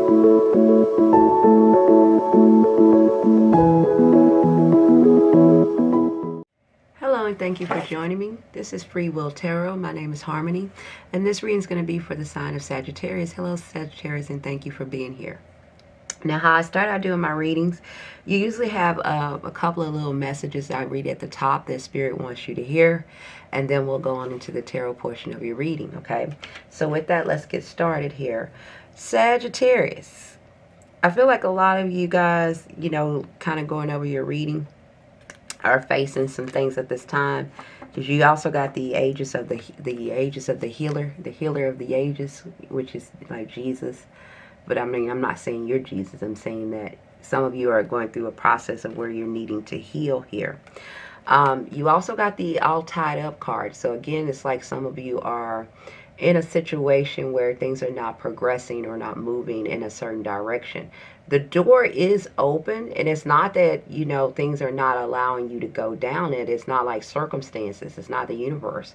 Hello and thank you for joining me. This is Freewill Tarot. My name is Harmony, and this reading is going to be for the sign of Sagittarius. Hello, Sagittarius, and thank you for being here. Now, how I start out doing my readings, you usually have a couple of little messages I read at the top that Spirit wants you to hear, and then we'll go on into the tarot portion of your reading, okay? So with that, let's get started here. Sagittarius, I feel like a lot of you guys, kind of going over your reading, are facing some things at this time, because you also got the ages of the ages of the healer of the ages, which is like Jesus. But I mean, I'm not saying you're Jesus. I'm saying that some of you are going through a process of where you're needing to heal here. You also got the all tied up card. So again, it's like some of you are in a situation where things are not progressing or not moving in a certain direction. The door is open, and it's not that, things are not allowing you to go down it. It's not like circumstances. It's not the universe.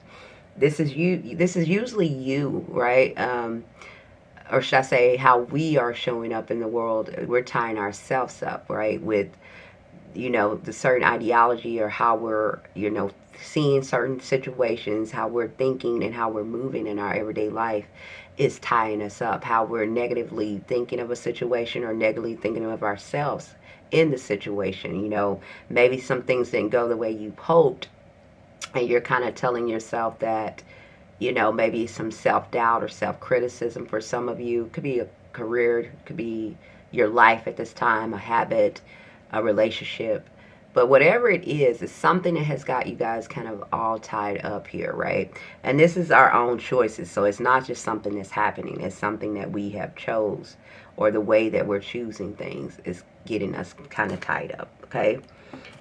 This is you. This is usually you, right? Or should I say how we are showing up in the world. We're tying ourselves up, right, with, the certain ideology, or how we're, seeing certain situations, how we're thinking and how we're moving in our everyday life is tying us up. How we're negatively thinking of a situation or negatively thinking of ourselves in the situation. Maybe some things didn't go the way you hoped, and you're kind of telling yourself that, maybe some self-doubt or self-criticism for some of you. It could be a career, it could be your life at this time, a habit, a relationship. But whatever it is, it's something that has got you guys kind of all tied up here, right? And this is our own choices. So it's not just something that's happening. It's something that we have chose, or the way that we're choosing things is getting us kind of tied up, okay?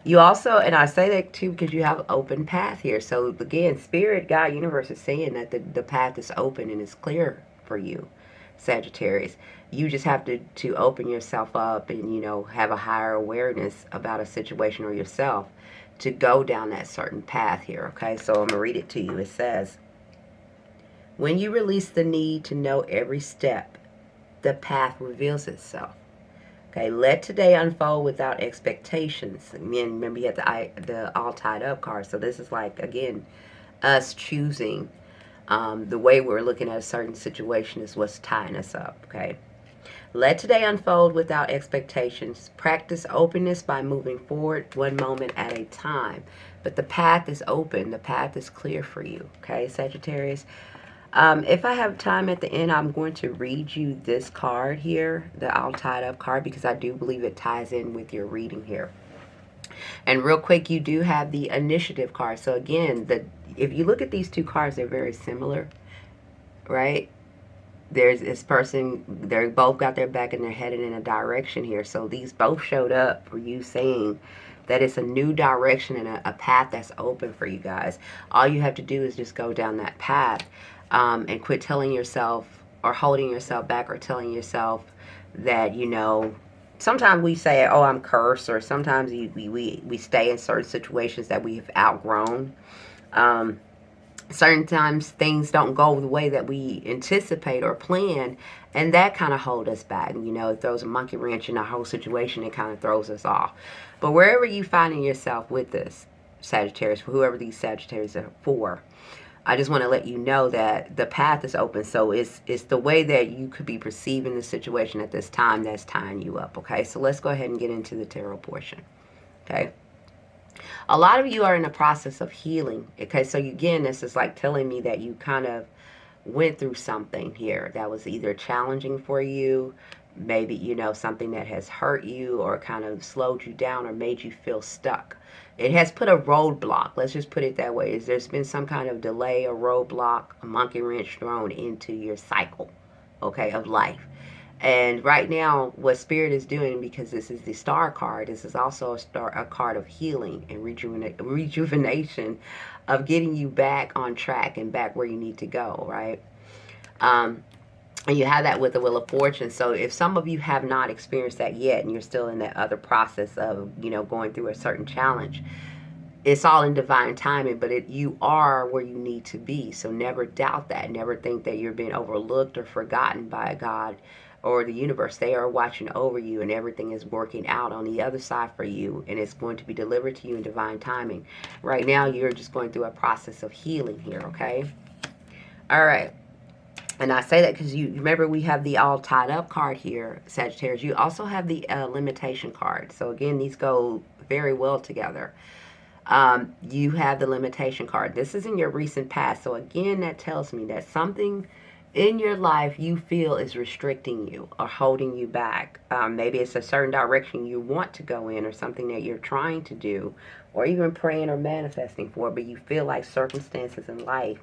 You also, and I say that too because you have open path here. So again, Spirit, God, Universe is saying that the path is open and is clear for you, Sagittarius. You just have to open yourself up and, have a higher awareness about a situation or yourself to go down that certain path here, okay? So I'm going to read it to you. It says, when you release the need to know every step, the path reveals itself. Okay, let today unfold without expectations. Again, remember you have the all tied up card. So this is like, again, us choosing. The way we're looking at a certain situation is what's tying us up, okay? Let today unfold without expectations. Practice openness by moving forward one moment at a time. But the path is open. The path is clear for you, okay, Sagittarius? If I have time at the end, I'm going to read you this card here, the all tied up card, because I do believe it ties in with your reading here. And real quick, you do have the initiative card. So again, if you look at these two cards, they're very similar, right? There's this person, they both got their back and they're headed in a direction here. So these both showed up for you, saying that it's a new direction and a path that's open for you guys. All you have to do is just go down that path, and quit telling yourself or holding yourself back, or telling yourself that, sometimes we say, oh, I'm cursed, or sometimes we stay in certain situations that we've outgrown. Certain times things don't go the way that we anticipate or plan, and that kind of hold us back. It throws a monkey wrench in our whole situation. It kind of throws us off. But wherever you finding yourself with this, Sagittarius, for whoever these Sagittarius are for, I just want to let you know that the path is open. So it's the way that you could be perceiving the situation at this time that's tying you up, okay? So let's go ahead and get into the tarot portion, okay? A lot of you are in the process of healing, okay? So again, this is like telling me that you kind of went through something here that was either challenging for you, maybe, something that has hurt you or kind of slowed you down or made you feel stuck. It has put a roadblock, let's just put it that way. There's been some kind of delay, a roadblock, a monkey wrench thrown into your cycle, okay, of life. And right now, what Spirit is doing, because this is the Star card, this is also a card of healing and rejuvenation, of getting you back on track and back where you need to go, right? And you have that with the Wheel of Fortune. So if some of you have not experienced that yet, and you're still in that other process of, going through a certain challenge, it's all in divine timing, but you are where you need to be. So never doubt that. Never think that you're being overlooked or forgotten by God or the universe. They are watching over you, and everything is working out on the other side for you, and it's going to be delivered to you in divine timing. Right now, you're just going through a process of healing here, okay? All right. And I say that because you remember we have the all tied up card here, Sagittarius. You also have the limitation card. So again, these go very well together. You have the limitation card. This is in your recent past. So again, that tells me that something in your life you feel is restricting you or holding you back. Maybe it's a certain direction you want to go in, or something that you're trying to do, or even praying or manifesting for, but you feel like circumstances in life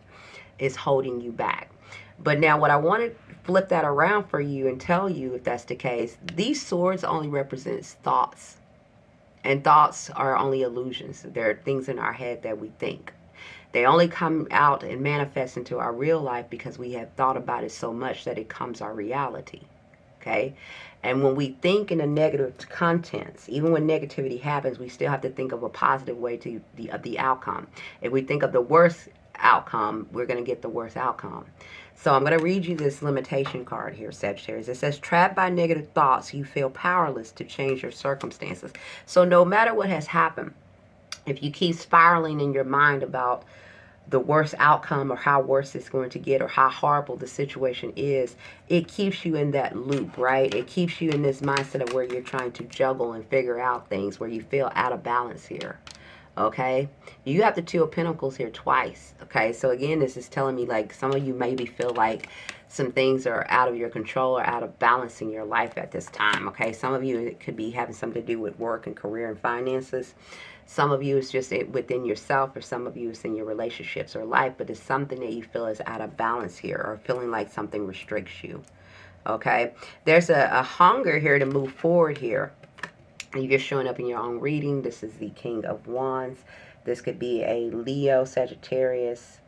is holding you back. But now what I want to flip that around for you and tell you, if that's the case, these swords only represents thoughts. And thoughts are only illusions. They're things in our head that we think. They only come out and manifest into our real life because we have thought about it so much that it becomes our reality. Okay? And when we think in the negative contents, even when negativity happens, we still have to think of a positive way to the outcome. If we think of the worst outcome, we're going to get the worst outcome. So I'm going to read you this limitation card here, Sagittarius. It says, trapped by negative thoughts, you feel powerless to change your circumstances. So no matter what has happened, if you keep spiraling in your mind about the worst outcome, or how worse it's going to get, or how horrible the situation is, it keeps you in that loop, right? It keeps you in this mindset of where you're trying to juggle and figure out things, where you feel out of balance here. Okay, you have the Two of Pentacles here twice. Okay, so again, this is telling me like some of you maybe feel like some things are out of your control or out of balance in your life at this time. Okay, some of you, it could be having something to do with work and career and finances. Some of you, it's just within yourself, or some of you, it's in your relationships or life, but it's something that you feel is out of balance here, or feeling like something restricts you. Okay, there's a hunger here to move forward here. You're showing up in your own reading. This is the King of Wands. This could be a Leo, Sagittarius,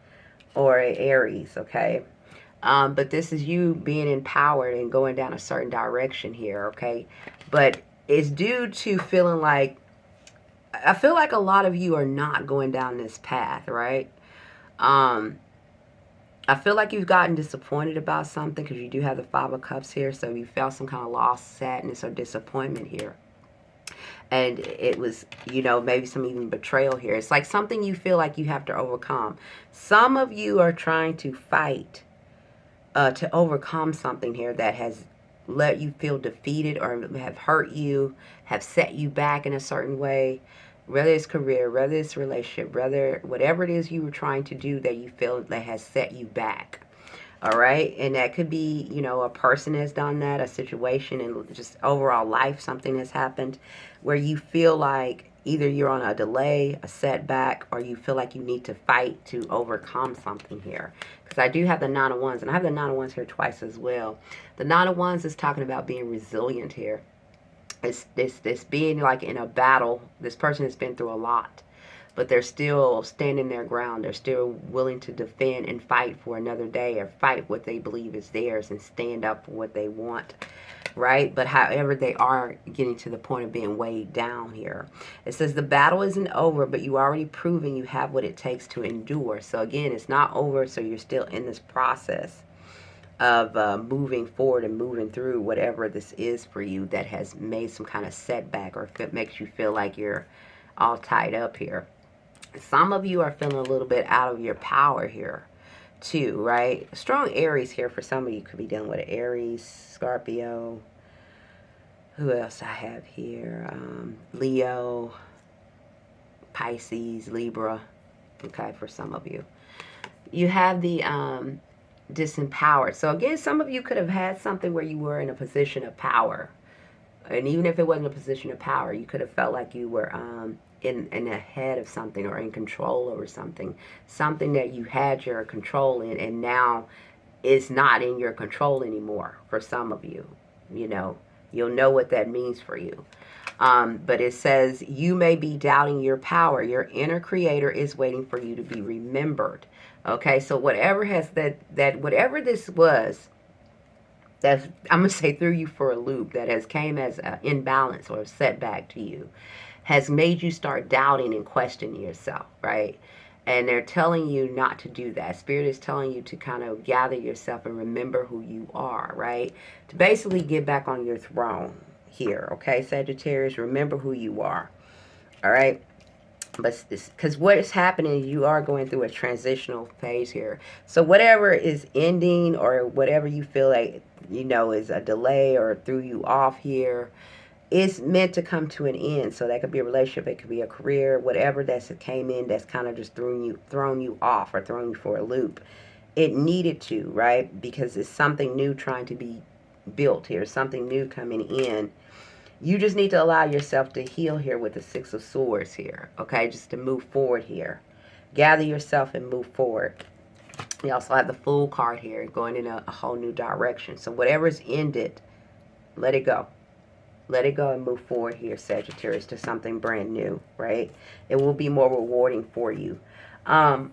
or an Aries, okay? But this is you being empowered and going down a certain direction here, okay? But it's due to feeling like, I feel like a lot of you are not going down this path, right? I feel like you've gotten disappointed about something, because you do have the Five of Cups here, so you felt some kind of loss, sadness, or disappointment here. And it was, you know, maybe some even betrayal here. It's like something you feel like you have to overcome. Some of you are trying to fight to overcome something here that has let you feel defeated, or have hurt you, have set you back in a certain way. Whether it's career, whether it's relationship, whatever it is you were trying to do that you feel that has set you back. All right, and that could be, you know, a person has done that, a situation, and just overall life, something has happened where you feel like either you're on a delay, a setback, or you feel like you need to fight to overcome something here. Because I do have the Nine of Wands, and I have the Nine of Wands here twice as well. The Nine of Wands is talking about being resilient here. It's this being like in a battle. This person has been through a lot, but they're still standing their ground. They're still willing to defend and fight for another day, or fight what they believe is theirs and stand up for what they want, right? But however, they are getting to the point of being weighed down here. It says the battle isn't over, but you already proven you have what it takes to endure. So again, it's not over, so you're still in this process of moving forward and moving through whatever this is for you that has made some kind of setback, or if it makes you feel like you're all tied up here. Some of you are feeling a little bit out of your power here too, right? Strong Aries here for some of you. Could be dealing with Aries, Scorpio. Who else I have here? Leo, Pisces, Libra. Okay, for some of you. You have the disempowered. So again, some of you could have had something where you were in a position of power. And even if it wasn't a position of power, you could have felt like you were in the head of something, or in control over something that you had your control in, and now it's not in your control anymore. For some of you, you know, you'll know what that means for you. But it says you may be doubting your power. Your inner creator is waiting for you to be remembered. Okay, so whatever has that whatever this was, that's, I'm gonna say, threw you for a loop, that has came as an imbalance or a setback to you, has made you start doubting and questioning yourself, right? And they're telling you not to do that. Spirit is telling you to kind of gather yourself and remember who you are, right? To basically get back on your throne here, okay, Sagittarius? Remember who you are, all right? But because what is happening, you are going through a transitional phase here. So whatever is ending or whatever you feel like, is a delay or threw you off here, it's meant to come to an end. So that could be a relationship, it could be a career, whatever that's came in that's kind of just thrown you off or thrown you for a loop. It needed to, right? Because it's something new trying to be built here, something new coming in. You just need to allow yourself to heal here with the Six of Swords here, okay? Just to move forward here. Gather yourself and move forward. You also have the Fool card here, going in a whole new direction. So whatever's ended, let it go. Let it go and move forward here, Sagittarius, to something brand new, right? It will be more rewarding for you. Some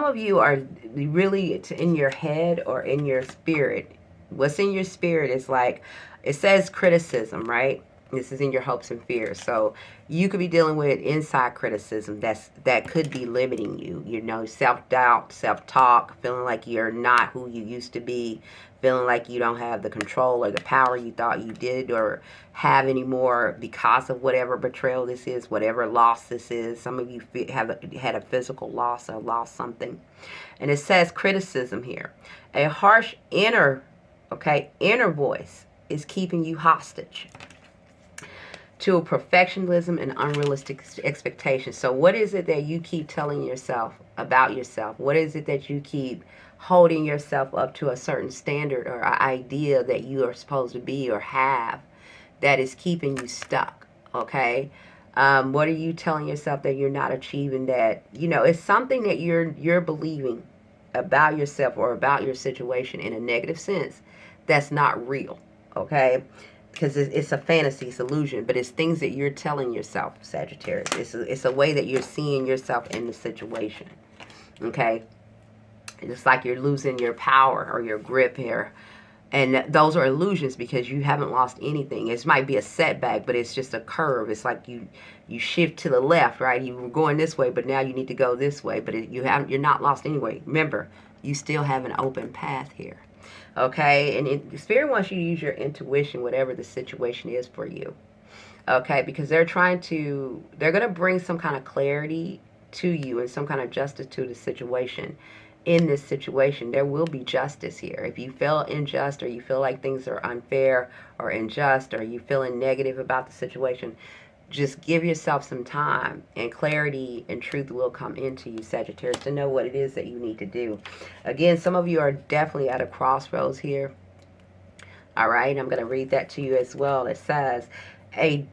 of you are really in your head or in your spirit. What's in your spirit is like, it says criticism, right? This is in your hopes and fears. So you could be dealing with inside criticism that could be limiting you. Self-doubt, self-talk, feeling like you're not who you used to be, feeling like you don't have the control or the power you thought you did or have anymore because of whatever betrayal this is, whatever loss this is. Some of you have had a physical loss or lost something. And it says criticism here. A harsh inner voice is keeping you hostage to a perfectionism and unrealistic expectations. So what is it that you keep telling yourself about yourself? What is it that you keep holding yourself up to a certain standard or idea that you are supposed to be or have that is keeping you stuck, okay? What are you telling yourself that you're not achieving that, it's something that you're believing about yourself or about your situation in a negative sense that's not real, okay? Because it's a fantasy, it's illusion, but it's things that you're telling yourself, Sagittarius. It's a way that you're seeing yourself in the situation, okay? It's like you're losing your power or your grip here. And those are illusions because you haven't lost anything. It might be a setback, but it's just a curve. It's like you shift to the left, right? You were going this way, but now you need to go this way. But you're not lost anyway. Remember, you still have an open path here. Okay? And Spirit wants you to use your intuition, whatever the situation is for you. Okay? Because they're going to bring some kind of clarity to you and some kind of justice to the situation. In this situation, there will be justice here. If you feel unjust or you feel like things are unfair or unjust or you feeling negative about the situation, just give yourself some time and clarity and truth will come into you, Sagittarius, to know what it is that you need to do. Again, some of you are definitely at a crossroads here. All right, I'm going to read that to you as well. It says, a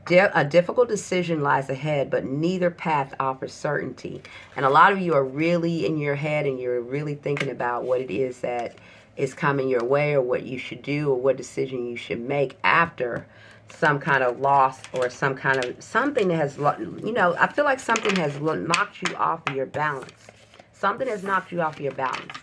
difficult decision lies ahead, but neither path offers certainty. And a lot of you are really in your head and you're really thinking about what it is that is coming your way or what you should do or what decision you should make after some kind of loss or some kind of something that has, I feel like something has knocked you off of your balance. Something has knocked you off your balance.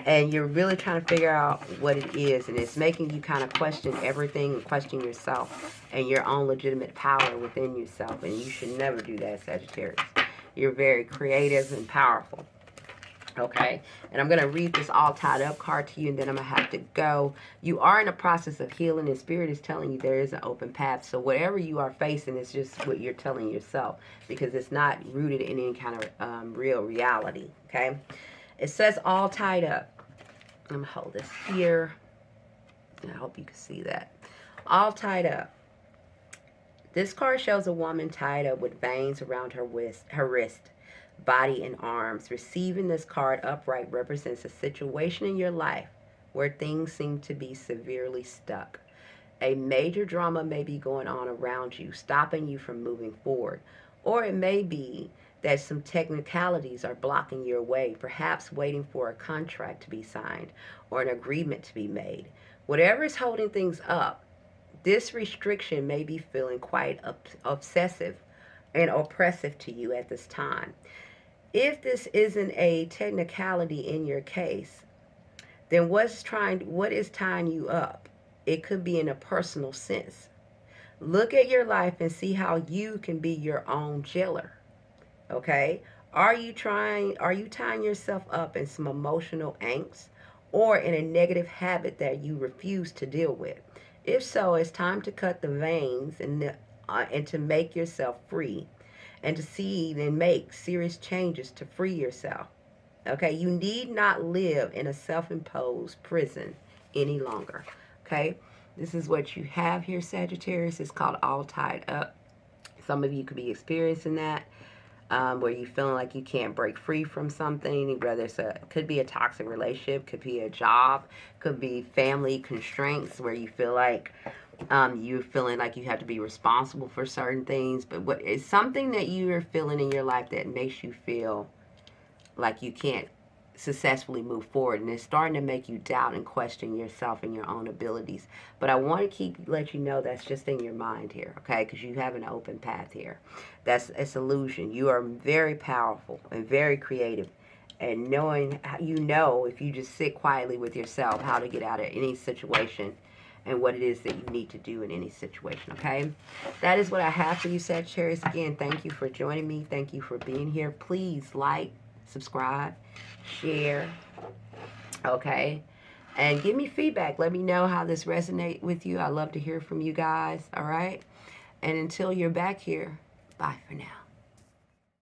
And you're really trying to figure out what it is. And it's making you kind of question everything and question yourself and your own legitimate power within yourself. And you should never do that, Sagittarius. You're very creative and powerful. Okay? And I'm going to read this all tied up card to you, and then I'm going to have to go. You are in a process of healing, and Spirit is telling you there is an open path. So whatever you are facing is just what you're telling yourself, because it's not rooted in any kind of real reality. Okay? It says all tied up. I'm going to hold this here. I hope you can see that. All tied up. This card shows a woman tied up with veins around her wrist, body, and arms. Receiving this card upright represents a situation in your life where things seem to be severely stuck. A major drama may be going on around you, stopping you from moving forward. Or it may be that some technicalities are blocking your way, perhaps waiting for a contract to be signed or an agreement to be made. Whatever is holding things up, this restriction may be feeling quite obsessive and oppressive to you at this time. If this isn't a technicality in your case, then what is tying you up? It could be in a personal sense. Look at your life and see how you can be your own jailer. Okay? Are you tying yourself up in some emotional angst or in a negative habit that you refuse to deal with? If so, it's time to cut the veins and to make yourself free and to see and make serious changes to free yourself. Okay? You need not live in a self-imposed prison any longer. Okay? This is what you have here, Sagittarius. It's called all tied up. Some of you could be experiencing that, where you feeling like you can't break free from something, whether could be a toxic relationship, could be a job, could be family constraints where you feel like you're feeling like you have to be responsible for certain things. But what is something that you are feeling in your life that makes you feel like you can't successfully move forward, and it's starting to make you doubt and question yourself and your own abilities. But I want to let you know that's just in your mind here, okay? Because you have an open path here. It's illusion. You are very powerful and very creative, and knowing, if you just sit quietly with yourself, how to get out of any situation and what it is that you need to do in any situation, okay? That is what I have for you, Sagittarius. Again, thank you for joining me. Thank you for being here. Please like, subscribe, share, okay? And give me feedback. Let me know how this resonates with you. I love to hear from you guys, all right? And until you're back here, bye for now.